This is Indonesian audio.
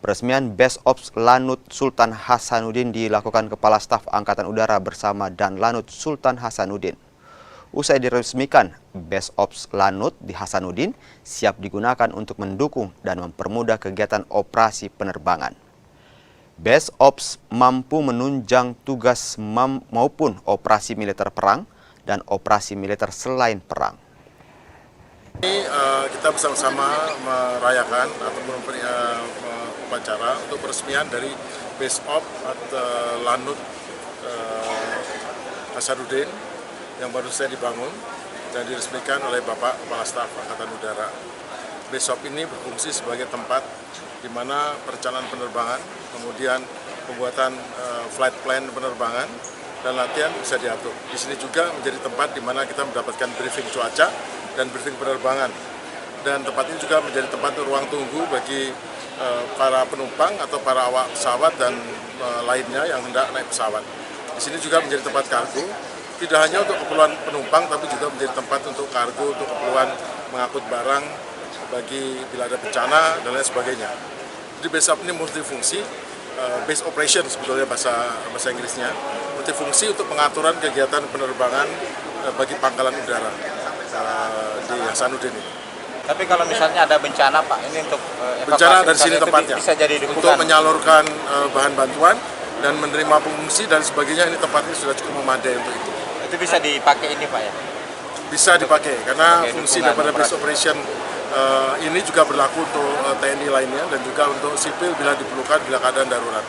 Peresmian Base Ops Lanut Sultan Hasanuddin dilakukan Kepala Staf Angkatan Udara bersama Dan Lanut Sultan Hasanuddin. Usai diresmikan, Base Ops Lanut di Hasanuddin siap digunakan untuk mendukung dan mempermudah kegiatan operasi penerbangan. Base Ops mampu menunjang tugas maupun operasi militer perang dan operasi militer selain perang. Ini kita bersama-sama merayakan ataupun upacara untuk peresmian dari Base Ops Lanut Hasanuddin yang baru saja dibangun dan diresmikan oleh Bapak Kepala Staf Angkatan Udara. Base Ops ini berfungsi sebagai tempat di mana perencanaan penerbangan, kemudian pembuatan flight plan penerbangan, dan latihan bisa diatur. Di sini juga menjadi tempat di mana kita mendapatkan briefing cuaca dan briefing penerbangan. Dan tempat ini juga menjadi tempat ruang tunggu bagi para penumpang atau para awak pesawat dan lainnya yang hendak naik pesawat. Di sini juga menjadi tempat kargo, tidak hanya untuk keperluan penumpang, tapi juga menjadi tempat untuk kargo, untuk keperluan mengangkut barang bagi bila ada bencana dan lain sebagainya. Jadi Base Ops ini multifungsi, base operation sebetulnya bahasa Inggrisnya, multifungsi untuk pengaturan kegiatan penerbangan bagi pangkalan udara di Hasanuddin ini. Tapi kalau misalnya ada bencana Pak, ini untuk bencana dari sini tempatnya, bisa jadi untuk menyalurkan bahan bantuan dan menerima pengungsi dan sebagainya, ini tempatnya sudah cukup memadai untuk itu. Itu bisa dipakai ini Pak ya? Bisa dipakai, karena fungsi daripada base operation ini juga berlaku untuk TNI lainnya dan juga untuk sipil bila diperlukan bila keadaan darurat.